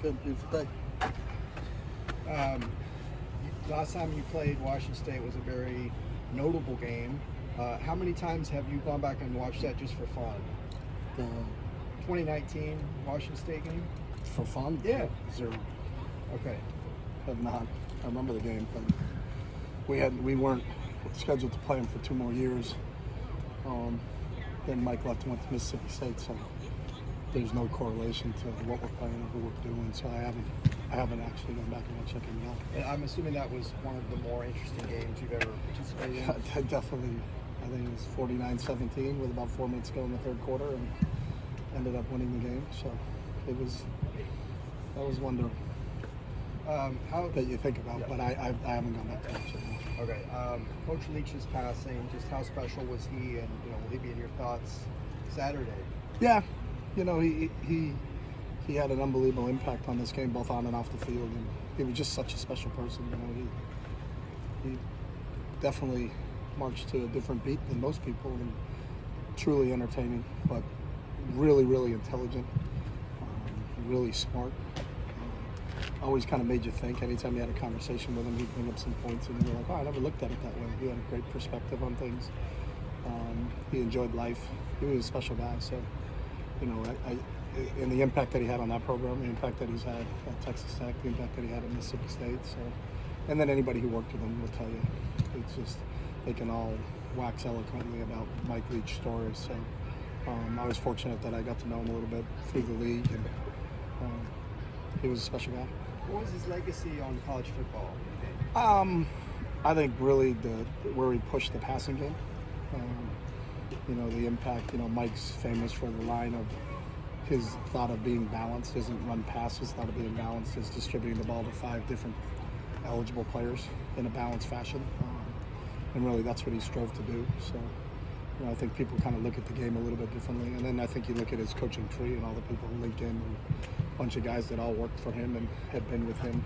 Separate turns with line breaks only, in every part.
Good, beautiful day.
Last time you played Washington State was a very notable game. How many times have you gone back and watched that just for fun?
The
2019 Washington State game?
for fun?
Yeah.
0.
Okay.
Have not. I remember the game, but we weren't scheduled to play him for 2 more years. Then Mike left and went to Mississippi State, so there's no correlation to what we're playing or who we're doing. So I haven't actually gone back and watched that game out.
And I'm assuming that was one of the more interesting games you've ever participated in.
Definitely. I think it was 49-17 with about 4 minutes to go in the third quarter, and ended up winning the game. So that was one that you think about, but I haven't gone back to watch it.
Okay. Coach Leach's passing, just how special was he, and will he be in your thoughts Saturday?
Yeah, he had an unbelievable impact on this game, both on and off the field, and he was just such a special person. He definitely marched to a different beat than most people, and truly entertaining, but really, really intelligent, really smart. Always kind of made you think. Anytime you had a conversation with him, he'd bring up some points, and you're like, oh, I never looked at it that way. He had a great perspective on things. He enjoyed life. He was a special guy. So, and the impact that he had on that program, the impact that he's had at Texas Tech, the impact that he had at Mississippi State. So, and then anybody who worked with him will tell you, it's just, they can all wax eloquently about Mike Leach's stories. So, I was fortunate that I got to know him a little bit through the league, and he was a special guy.
What was his legacy on college football?
I think really where he pushed the passing game. The impact. Mike's famous for the line of his thought of being balanced isn't run pass. His thought of being balanced is distributing the ball to 5 different eligible players in a balanced fashion. And really that's what he strove to do. So, I think people kind of look at the game a little bit differently. And then I think you look at his coaching tree and all the people linked in, and a bunch of guys that all worked for him and had been with him,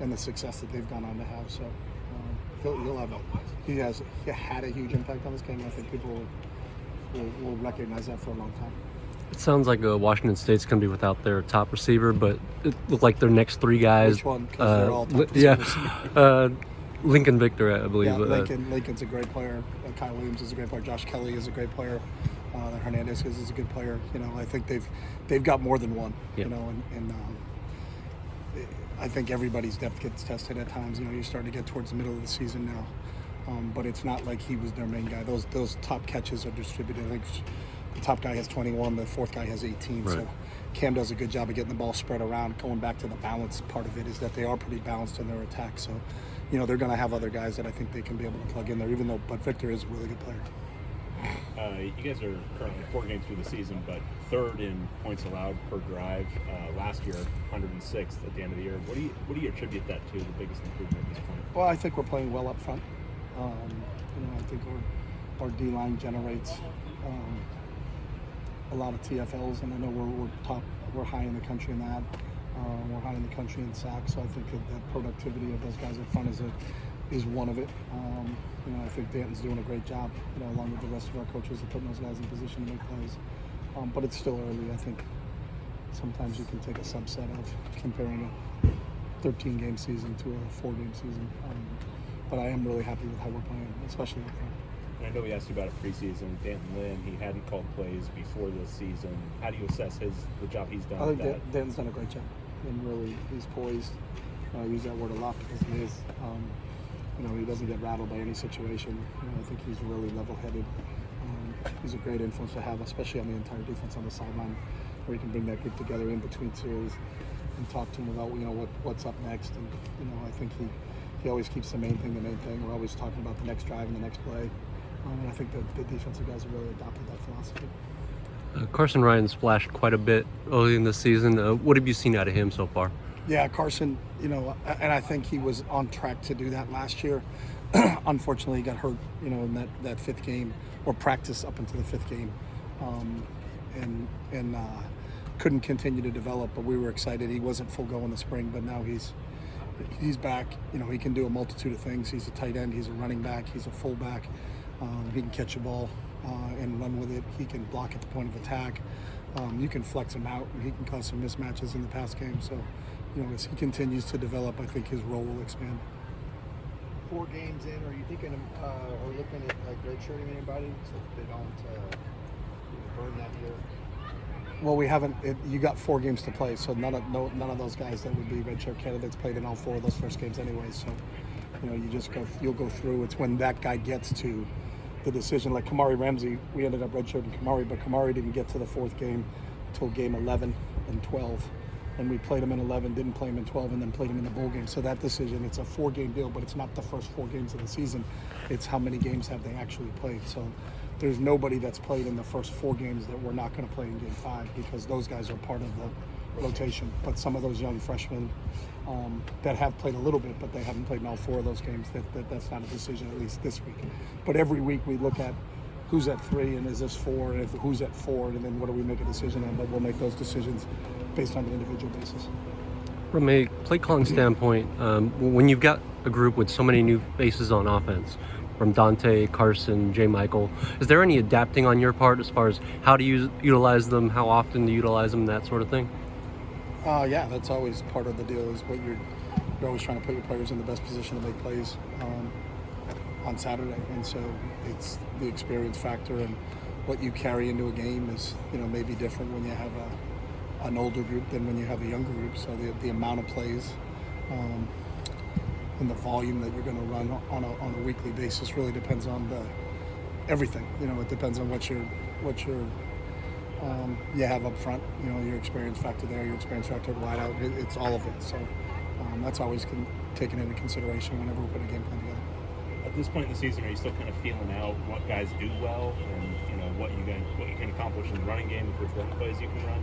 and the success that they've gone on to have. So he'll have he had a huge impact on this game. I think people will recognize that for a long time.
It sounds like Washington State's going to be without their top receiver, but it looked like their next 3 guys.
Which one? Because they're all top receivers.
Lincoln Victor, I believe.
Yeah, Lincoln's a great player. Kyle Williams is a great player. Josh Kelly is a great player. Hernandez is a good player. I think they've got more than one.
Yep.
And I think everybody's depth gets tested at times. You're starting to get towards the middle of the season now, but it's not like he was their main guy. Those top catches are distributed. I think the top guy has 21, the 4th guy has 18.
Right.
So Cam does a good job of getting the ball spread around. Going back to the balance part of it is that they are pretty balanced in their attack. So, they're going to have other guys that I think they can be able to plug in there, but Victor is a really good player.
You guys are currently 4 games through the season, but 3rd in points allowed per drive. Last year, 106th at the end of the year. What do you attribute that to, the biggest improvement at this point?
Well, I think we're playing well up front. I think our D-line generates a lot of TFLs, and I know we're high in the country in that. We're high in the country in sacks, so I think that productivity of those guys up front is one of it. I think Danton's doing a great job, along with the rest of our coaches, of putting those guys in position to make plays. But it's still early. I think sometimes you can take a subset of comparing a 13-game season to a 4-game season. But I am really happy with how we're playing, especially up front.
I know we asked you about it preseason. Danton Lynn, he hadn't called plays before this season. How do you assess the job he's done?
I think Danton's done a great job, and really he's poised. I use that word a lot because he is. He doesn't get rattled by any situation. I think he's really level-headed. He's a great influence to have, especially on the entire defense on the sideline, where he can bring that group together in between series and talk to them about what's up next. And I think he always keeps the main thing. We're always talking about the next drive and the next play. And I think the defensive guys have really adopted that philosophy.
Carson Ryan splashed quite a bit early in the season. What have you seen out of him so far?
Yeah, Carson, and I think he was on track to do that last year. Unfortunately, he got hurt, in that 5th game, or practice up until the 5th game, and couldn't continue to develop. But we were excited. He wasn't full go in the spring, but now he's back. He can do a multitude of things. He's a tight end. He's a running back. He's a fullback. He can catch a ball and run with it. He can block at the point of attack. You can flex him out, and he can cause some mismatches in the past game. So, as he continues to develop, I think his role will expand.
4 games in, are you thinking or looking at like redshirting anybody so that they don't burn that year?
Well, we haven't. You got 4 games to play, so none of those guys that would be redshirt candidates played in all 4 of those first games anyway. So, you'll go through. It's when that guy gets to the decision. Like Kamari Ramsey, we ended up redshirting Kamari, but Kamari didn't get to the 4th game until game 11 and 12. And we played him in 11, didn't play him in 12, and then played him in the bowl game. So that decision, it's a 4-game deal, but it's not the first 4 games of the season. It's how many games have they actually played. So there's nobody that's played in the first 4 games that we're not going to play in game 5 because those guys are part of the rotation. But some of those young freshmen that have played a little bit, but they haven't played in all 4 of those games, that's not a decision, at least this week. But every week we look at who's at 3 and is this 4, and who's at 4, and then what do we make a decision on? But we'll make those decisions based on an individual basis.
From a play calling standpoint, when you've got a group with so many new faces on offense, from Dante, Carson, J. Michael, is there any adapting on your part as far as how to utilize them, how often to utilize them, that sort of thing?
Yeah, that's always part of the deal. Is what you're always trying to put your players in the best position to make plays on Saturday, and so it's the experience factor and what you carry into a game is maybe different when you have an older group than when you have a younger group. So the amount of plays and the volume that you're going to run on a weekly basis really depends on everything. It depends on what you have up front. Your experience factor there, your experience factor wide out. It's all of it. So that's always taken into consideration whenever we put a game plan together.
At this point in the season, are you still kind of feeling out what guys do well and what you can accomplish in the running game, if there's run plays you can run?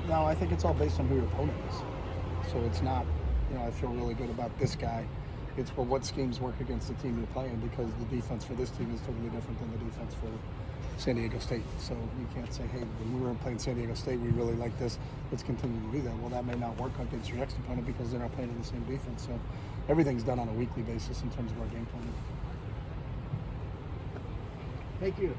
No, I think it's all based on who your opponent is. So it's not, I feel really good about this guy. It's what schemes work against the team you're playing, because the defense for this team is totally different than the defense for San Diego State. So you can't say, hey, when we were playing San Diego State, we really like this. Let's continue to do that. Well, that may not work against your next opponent because they're not playing in the same defense. So everything's done on a weekly basis in terms of our game plan.
Thank you.